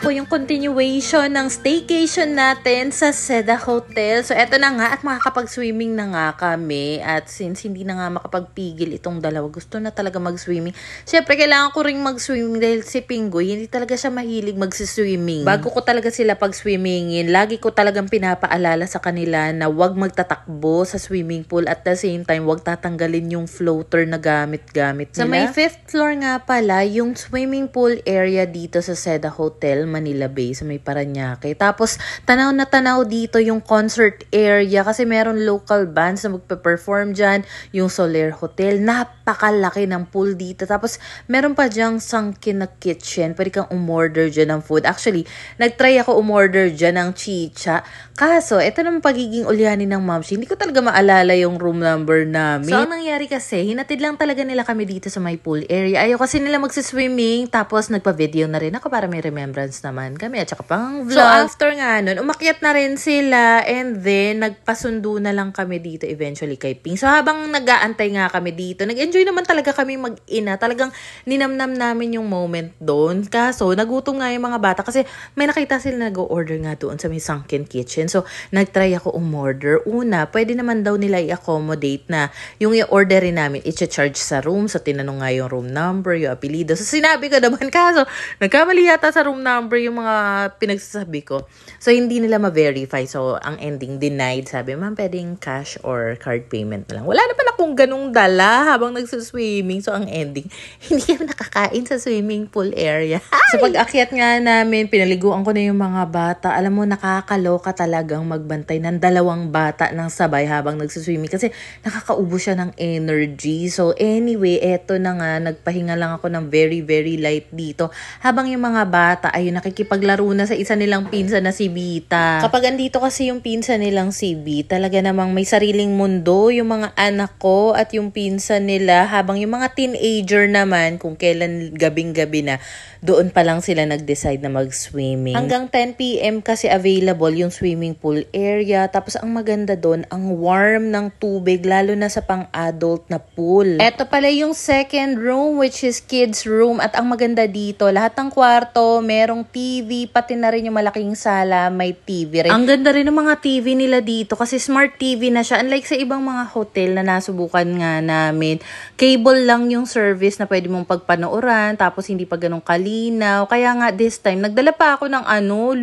po yung continuation ng staycation natin sa Seda Hotel. So, eto na nga at makakapag-swimming na nga kami. At since hindi na nga makapagpigil itong dalawa, gusto na talaga mag-swimming. Siyempre, kailangan ko ring mag-swimming dahil si Pinggoy, hindi talaga siya mahilig mag-swimming. Bago ko talaga sila pag-swimmingin, lagi ko talagang pinapaalala sa kanila na wag magtatakbo sa swimming pool at the same time, wag tatanggalin yung floater na gamit-gamit nila. Sa may 5th floor nga pala, yung swimming pool area dito sa Seda Hotel, Manila Bay, sa may Paranaque. Tapos, tanaw na tanaw dito yung concert area kasi meron local bands na magpe-perform dyan. Yung Soler Hotel, napakalaki ng pool dito. Tapos, meron pa dyang sunken na kitchen. Pwede kang umorder dyan ng food. Actually, nagtry ako umorder dyan ng chicha. Kaso, ito naman pagiging ulyanin ng mamsi. Hindi ko talaga maalala yung room number namin. So, ang nangyari kasi, hinatid lang talaga nila kami dito sa my pool area. Ayaw kasi nila magsiswimming. Tapos, nagpa-video na rin ako para may remembrance naman kami at saka pang vlog. So, after nga nun, umakyat na rin sila and then, nagpasundo na lang kami dito eventually kay Ping. So, habang nag-aantay nga kami dito, nag-enjoy naman talaga kami mag-ina. Talagang ninamnam namin yung moment doon. Kaso, nagutom nga yung mga bata kasi may nakita sila nag-order nga doon sa may sunken kitchen. So, nag-try ako umorder. Una, pwede naman daw nila i-accommodate na yung i-orderin namin, i-charge sa room. So, tinanong nga yung room number, yung apelido. So, sinabi ko naman, kaso, nagkamali yata sa room number yung mga pinagsasabi ko. So, hindi nila ma-verify. So, ang ending, denied. Sabi, ma'am, pwedeng cash or card payment na lang. Wala naman akong ganung dala habang nagsiswimming. So, ang ending, hindi kami nakakain sa swimming pool area. So, pag-akyat nga namin, pinaliguan ko na yung mga bata. Alam mo, nakakaloka talagang magbantay ng dalawang bata ng sabay habang nagsiswimming kasi nakakaubo siya ng energy. So, anyway, eto na nga, nagpahinga lang ako ng very, very light dito. Habang yung mga bata, ayun, nakikipaglaro na sa isa nilang pinsan na si Bita. Kapag andito kasi yung pinsan nilang si Bita, talaga namang may sariling mundo yung mga anak ko at yung pinsan nila. Habang yung mga teenager naman, kung kailan gabing-gabi na, doon pa lang sila nag-decide na mag-swimming. Hanggang 10 p.m. kasi available yung swimming pool area. Tapos ang maganda doon, ang warm ng tubig, lalo na sa pang-adult na pool. Eto pala yung second room, which is kids room. At ang maganda dito, lahat ng kwarto, merong TV, pati na rin yung malaking sala, may TV rin. Ang ganda rin ng mga TV nila dito kasi smart TV na siya. Unlike sa ibang mga hotel na nasubukan nga namin, cable lang yung service na pwede mong pagpanooran, tapos hindi pa ganun kalinaw. Kaya nga this time, nagdala pa ako ng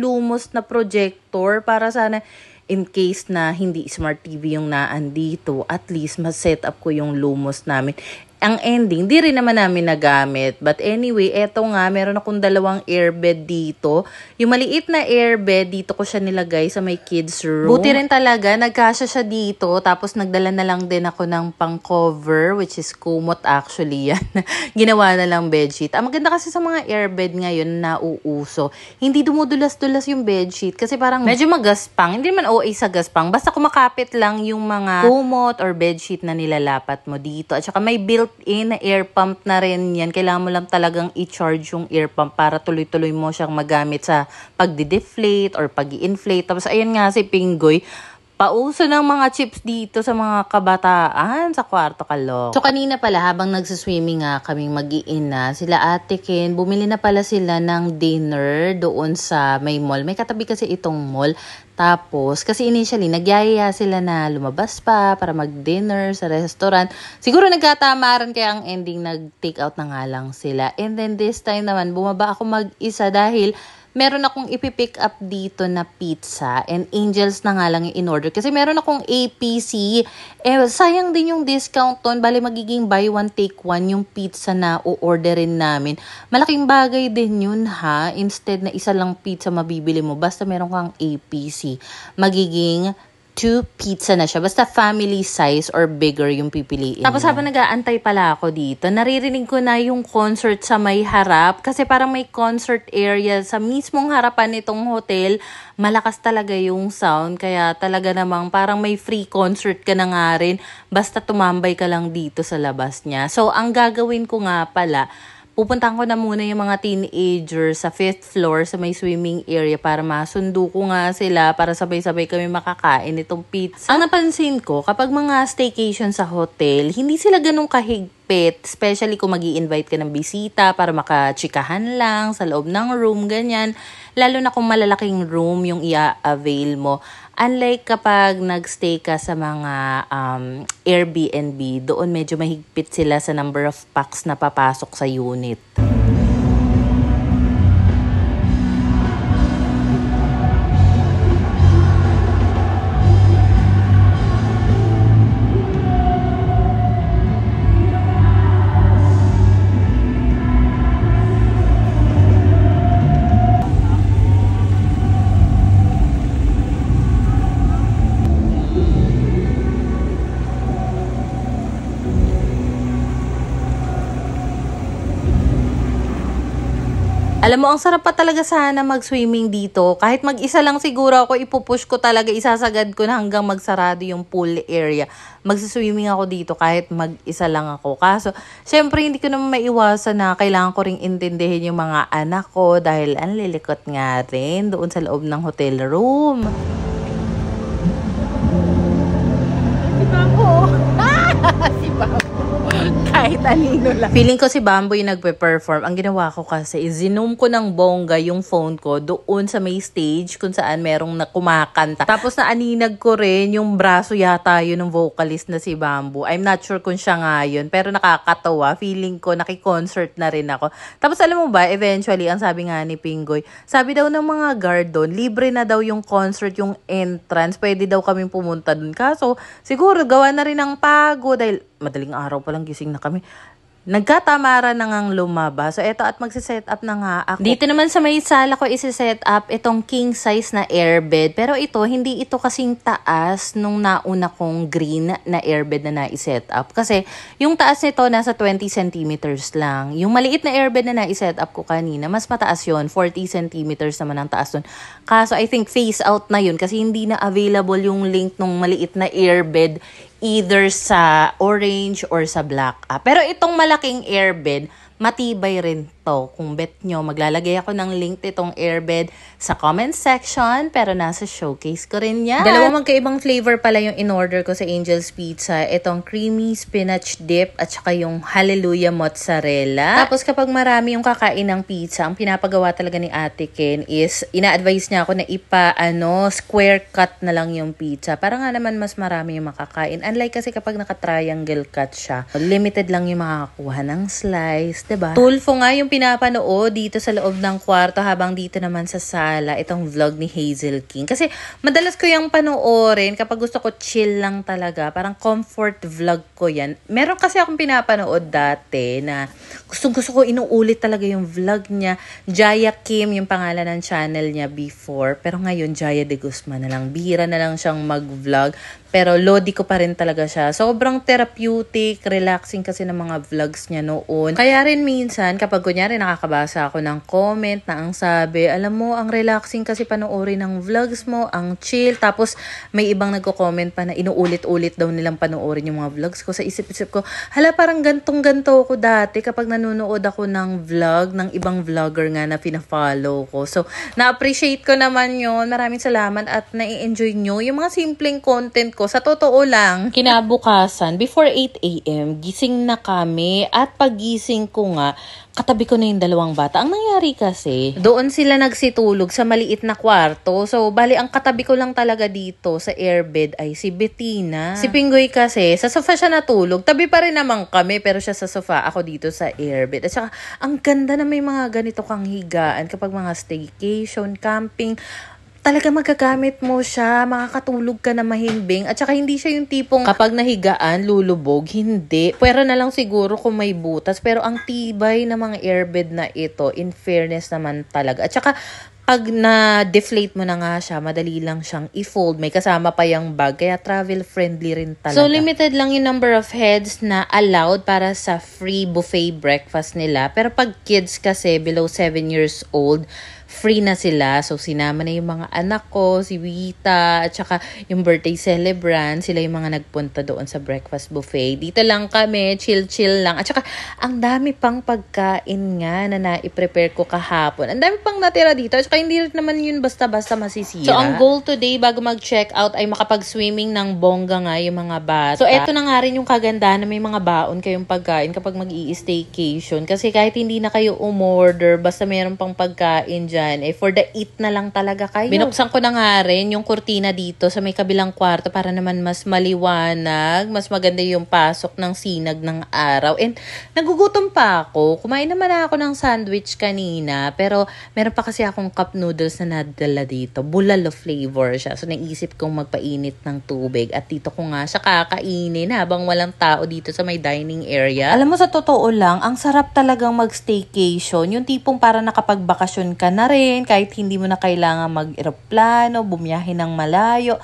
lumos na projector para sana in case na hindi smart TV yung naandito, at least ma-set up ko yung lumos namin. Ang ending, di rin naman namin nagamit. But anyway, eto nga, meron akong dalawang airbed dito. Yung maliit na airbed, dito ko siya nilagay sa may kids room. Buti rin talaga, nagkasya siya dito. Tapos nagdala na lang din ako ng pang-cover, which is kumot actually yan. Ginawa na lang bedsheet. Ang maganda kasi sa mga airbed ngayon na uuso, hindi dumudulas-dulas yung bedsheet. Kasi parang medyo magaspang. Hindi man OA sa gaspang. Basta kumakapit lang yung mga kumot or bedsheet na nilalapat mo dito. At saka may built-in na air pump na rin yan. Kailangan mo lang talagang i-charge yung air pump para tuloy-tuloy mo siyang magamit sa pagdi-deflate or pag-i-inflate. Tapos ayan nga si Pinggoy, pauso ng mga chips dito sa mga kabataan sa kwarto kalok. So kanina pala habang nagsiswimming nga kaming mag-iina, sila Ate Ken, bumili na pala sila ng dinner doon sa may mall. May katabi kasi itong mall. Tapos, kasi initially, nagyayaya sila na lumabas pa para mag-dinner sa restaurant. Siguro nagkatamaran kaya ang ending nag-take out na nga lang sila. And then this time naman, bumaba ako mag-isa dahil meron akong ipipick up dito na pizza and Angels na nga lang yung in-order. Kasi meron akong APC. Sayang din yung discount ton. Bali magiging buy one take one yung pizza na o-orderin namin. Malaking bagay din yun ha. Instead na isa lang pizza mabibili mo. Basta meron kang APC. Magiging 2 pizza na siya. Basta family size or bigger yung pipiliin. Tapos habang nag-aantay pala ako dito, naririnig ko na yung concert sa may harap. Kasi parang may concert area sa mismong harapan nitong hotel. Malakas talaga yung sound. Kaya talaga namang parang may free concert ka na nga rin. Basta tumambay ka lang dito sa labas niya. So, ang gagawin ko nga pala, pupuntahan ko na muna yung mga teenagers sa 5th floor sa may swimming area para masundo ko nga sila para sabay-sabay kami makakain itong pizza. Ang napansin ko, kapag mga staycation sa hotel, hindi sila ganun kahigpit mahigpit. Especially kung mag-i-invite ka ng bisita para makachikahan lang sa loob ng room, ganyan. Lalo na kung malalaking room yung i-avail mo. Unlike kapag nagstay ka sa mga Airbnb, doon medyo mahigpit sila sa number of packs na papasok sa unit. Alam mo, ang sarap pa talaga sana mag-swimming dito. Kahit mag-isa lang siguro ako, ipupush ko talaga, isasagad ko na hanggang magsarado yung pool area. Magsiswimming ako dito kahit mag-isa lang ako. Kaso, syempre hindi ko naman maiwasan na kailangan ko ring intindihin yung mga anak ko dahil ang lilikot nga rin doon sa loob ng hotel room. Si Bambo! Si Bambo! Kahit anino lang. Feeling ko si Bambo yung nagpe-perform. Ang ginawa ko kasi is zoom ko ng bongga yung phone ko doon sa may stage kung saan merong na kumakanta. Tapos na aninag ko rin yung braso yata yun ng vocalist na si Bambo. I'm not sure kung siya nga yun. Pero nakakatawa. Feeling ko nakikonsert na rin ako. Tapos alam mo ba, eventually, ang sabi nga ni Pingoy, sabi daw ng mga guard doon, libre na daw yung concert, yung entrance. Pwede daw kaming pumunta doon. Kaso, siguro gawa na rin ng pago dahil madaling araw pa lang gising na kami. Nagkatamara na ngang lumaba. So, eto at magsiset up na nga ako. Dito naman sa may sala ko isi-set up itong king size na airbed. Pero ito, hindi ito kasing taas nung nauna kong green na airbed na nai-set up. Kasi, yung taas nito nasa 20 centimeters lang. Yung maliit na airbed na nai-set up ko kanina, mas mataas yun. 40 centimeters naman ang taas nun. Kaso, I think face out na yun kasi hindi na available yung link nung maliit na airbed either sa orange or sa black. Pero itong malaking airbed, matibay rin to. Kung bet nyo, maglalagay ako ng link itong airbed sa comment section, pero nasa showcase ko rin yan. Dalawang magkaibang flavor pala yung in-order ko sa Angel's Pizza. Itong creamy spinach dip at saka yung hallelujah mozzarella. Tapos kapag marami yung kakain ng pizza, ang pinapagawa talaga ni Ate Ken is, ina-advise niya ako na square cut na lang yung pizza. Para nga naman mas marami yung makakain. Unlike kasi kapag naka-triangle cut siya, limited lang yung makakakuha ng slice, diba? Tulfo nga yung pinapanood dito sa loob ng kwarto habang dito naman sa sala itong vlog ni Hazel King. Kasi madalas ko yung panoorin kapag gusto ko chill lang talaga. Parang comfort vlog ko yan. Meron kasi akong pinapanood dati na gusto ko inuulit talaga yung vlog niya. Jaya Kim yung pangalan ng channel niya before. Pero ngayon Jaya de Guzman na lang. Bihira na lang siyang mag-vlog. Pero lodi ko pa rin talaga siya. Sobrang therapeutic, relaxing kasi ng mga vlogs niya noon. Kaya rin minsan, kapag kunyari nakakabasa ako ng comment na ang sabi, alam mo, ang relaxing kasi panoorin ng vlogs mo, ang chill. Tapos may ibang nagko-comment pa na inuulit-ulit daw nilang panoorin yung mga vlogs ko. Sa isip-isip ko, hala parang gantong-ganto ko dati kapag nanonood ako ng vlog, ng ibang vlogger nga na pina-follow ko. So, na-appreciate ko naman yun. Maraming salamat at nai-enjoy nyo yung mga simpleng content ko. Sa totoo lang, kinabukasan, before 8 a.m., gising na kami at pagising ko nga, katabi ko na yung dalawang bata. Ang nangyari kasi, doon sila nagsitulog sa maliit na kwarto. So, bali, ang katabi ko lang talaga dito sa airbed ay si Bettina. Si Pingoy kasi, sa sofa siya natulog. Tabi pa rin naman kami, pero siya sa sofa, ako dito sa airbed. At saka, ang ganda na may mga ganito kang higaan kapag mga staycation, camping, talaga magagamit mo siya, makakatulog ka na mahimbing. At saka hindi siya yung tipong kapag nahigaan, lulubog. Hindi. Pwera na lang siguro kung may butas. Pero ang tibay na mga airbed na ito, in fairness naman talaga. At saka pag na-deflate mo na nga siya, madali lang siyang i-fold. May kasama pa yung bag, kaya travel-friendly rin talaga. So, limited lang yung number of heads na allowed para sa free buffet breakfast nila. Pero pag kids kasi below 7 years old, free na sila. So, sinama na yung mga anak ko, si Wita, at saka yung birthday celebrant. Sila yung mga nagpunta doon sa breakfast buffet. Dito lang kami, chill-chill lang. At saka, ang dami pang pagkain nga na na-prepare ko kahapon. Ang dami pang natira dito. At saka, hindi rin naman yun basta-basta masisira. So, ang goal today, bago mag-check out, ay makapag-swimming ng bongga nga yung mga bata. So, eto na nga rin yung kagandahan na may mga baon kayong pagkain kapag mag-i-staycation. Kasi kahit hindi na kayo umorder, basta mayroon pang pagkain dyan, for the eat na lang talaga kayo. Binuksan ko na nga rin yung kurtina dito sa may kabilang kwarto para naman mas maliwanag, mas maganda yung pasok ng sinag ng araw. And nagugutom pa ako. Kumain naman ako ng sandwich kanina, pero meron pa kasi akong cup noodles na nadala dito. Bulalo flavor siya. So naisip kong magpainit ng tubig at dito ko nga siya kakainin habang walang tao dito sa may dining area. Alam mo, sa totoo lang, ang sarap talagang mag-staycation. Yung tipong para nakapagbakasyon ka na rin, kahit hindi mo na kailangan mag-eroplano, bumiyahe ng malayo.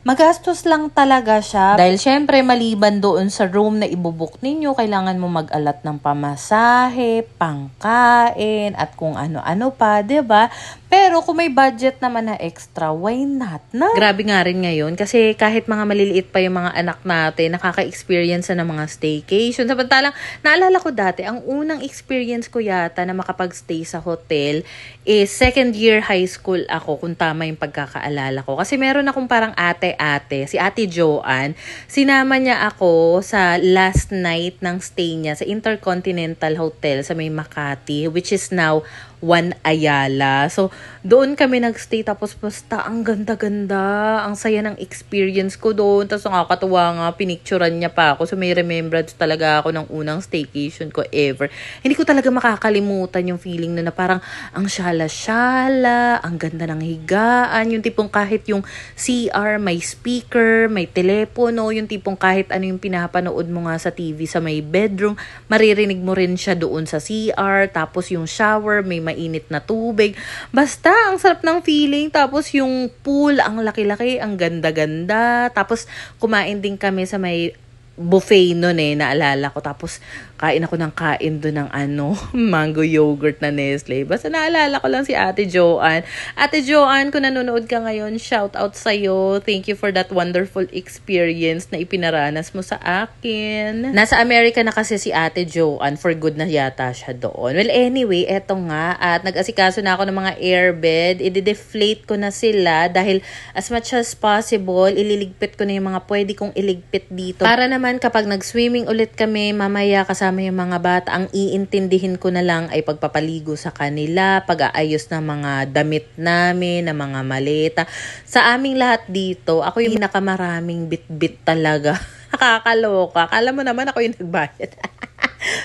Magastos lang talaga siya. Dahil syempre, maliban doon sa room na ibubuk ninyo, kailangan mo mag-alat ng pamasahe, pangkain, at kung ano-ano pa, 'di ba? Pero kung may budget naman na extra, why not, no? Grabe nga rin ngayon kasi kahit mga maliliit pa yung mga anak natin, nakaka-experience na ng mga staycation. Samantalang, naalala ko dati, ang unang experience ko yata na makapag-stay sa hotel is second year high school ako, kung tama yung pagkakaalala ko. Kasi meron akong parang ate-ate, si Ate Joanne. Sinama niya ako sa last night ng stay niya sa Intercontinental Hotel sa may Makati, which is now One Ayala. So, doon kami nagstay, tapos basta ang ganda-ganda, ang saya ng experience ko doon. Tapos nakakatuwa nga, pinicturan niya pa ako. So, may remembrance talaga ako ng unang staycation ko ever. Hindi ko talaga makakalimutan yung feeling na parang ang syala-syala, ang ganda ng higaan, yung tipong kahit yung CR, may speaker, may telepono, yung tipong kahit ano yung pinapanood mo nga sa TV sa may bedroom, maririnig mo rin siya doon sa CR. Tapos yung shower, may mainit na tubig. Basta, ang sarap ng feeling. Tapos yung pool, ang laki-laki, ang ganda-ganda. Tapos, kumain din kami sa may buffet nun naalala ko. Tapos, kain ako ng kain doon ng mango yogurt na Nestle. Basta naalala ko lang si Ate Joanne. Ate Joanne, kung nanonood ka ngayon, shout out sa'yo. Thank you for that wonderful experience na ipinaranas mo sa akin. Nasa Amerika na kasi si Ate Joanne. For good na yata siya doon. Well, anyway, eto nga. At nag-asikaso na ako ng mga airbed. I-deflate ko na sila dahil as much as possible, ililigpit ko na yung mga pwede kong iligpit dito. Para naman kapag nag-swimming ulit kami, mamaya kasama yung mga bata, ang iintindihin ko na lang ay pagpapaligo sa kanila, pag-aayos ng mga damit namin, ng mga maleta. Sa aming lahat dito, ako yung pinakamaraming bit-bit talaga. Nakakaloka. Akala mo naman ako yung nagbayad.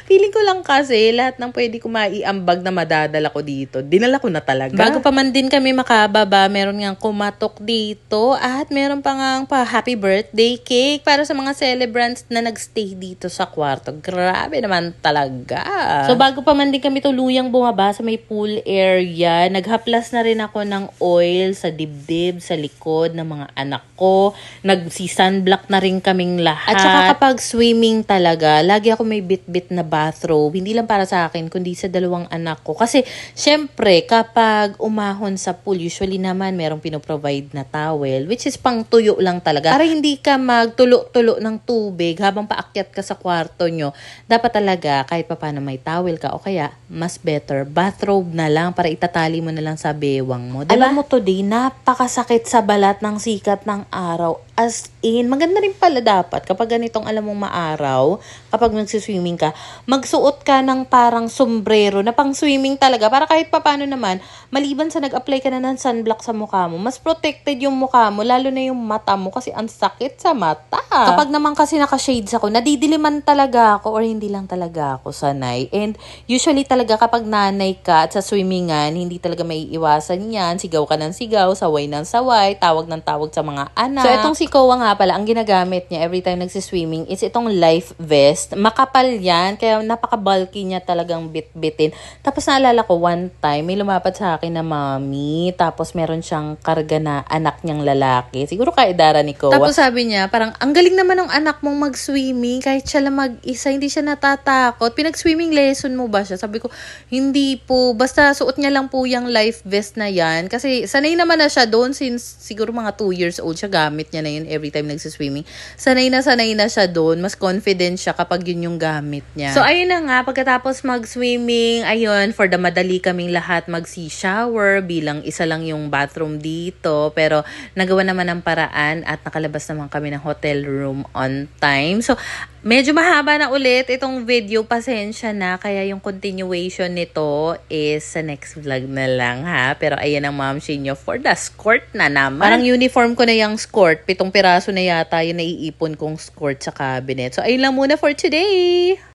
Feeling ko lang kasi lahat ng pwede ko maiambag na madadala ko dito, dinala ko na talaga. Bago pa man din kami makababa, meron ngang kumatok dito at meron pa ngang happy birthday cake para sa mga celebrants na nagstay dito sa kwarto. Grabe naman talaga. So bago pa man din kami tuluyang bumaba sa may pool area, naghaplas na rin ako ng oil sa dibdib, sa likod ng mga anak ko. Nagsi-sunblock na rin kaming lahat. At saka kapag swimming talaga, lagi ako may bit-bit na bathrobe, hindi lang para sa akin, kundi sa dalawang anak ko. Kasi, syempre, kapag umahon sa pool, usually naman, merong pinoprovide na towel, which is pang tuyo lang talaga. Para hindi ka magtulo-tulo ng tubig habang paakyat ka sa kwarto nyo, dapat talaga, kahit pa paano may towel ka, o kaya, mas better, bathrobe na lang para itatali mo na lang sa bewang mo. Diba? Alam mo today, napakasakit sa balat ng sikat ng araw. As in, maganda rin pala dapat kapag ganitong alam mong maaraw, kapag nagsiswimming ka, magsuot ka ng parang sombrero na pang swimming talaga para kahit papano naman, maliban sa nag-apply ka na ng sunblock sa mukha mo, mas protected yung mukha mo, lalo na yung mata mo kasi ang sakit sa mata. Kapag naman kasi naka-shades ako, nadidiliman talaga ako or hindi lang talaga ako sanay. And usually talaga kapag nanay ka at sa swimmingan, hindi talaga may iwasan yan. Sigaw ka ng sigaw, saway ng saway, tawag ng tawag sa mga anak. So etong si si Koa nga pala, ang ginagamit niya every time nagsiswimming is itong life vest. Makapal yan, kaya napaka-bulky niya talagang bit-bitin. Tapos naalala ko one time, may lumapat sa akin na mami, tapos meron siyang karga na anak niyang lalaki. Siguro kaedara ni Koa. Tapos sabi niya, parang ang galing naman ng anak mong mag-swimming, kahit siya lang mag-isa, hindi siya natatakot. Pinag-swimming lesson mo ba siya? Sabi ko, hindi po. Basta suot niya lang po yung life vest na yan. Kasi sanay naman na siya doon since siguro mga 2 years old siya, gamit niya na yun every time nagsiswimming. Sanay na siya doon. Mas confident siya kapag yun yung gamit niya. So, ayun na nga. Pagkatapos mag-swimming, ayun, for the madali kaming lahat mag-sea shower bilang isa lang yung bathroom dito. Pero, nagawa naman ng paraan at nakalabas naman kami ng hotel room on time. So, medyo mahaba na ulit itong video. Pasensya na. Kaya yung continuation nito is sa next vlog na lang ha. Pero ayan ang mamshi nyo for the skirt na naman. Parang uniform ko na yung skirt. 7 piraso na yata yung naiipon kong skirt sa cabinet. So ayun lang muna for today.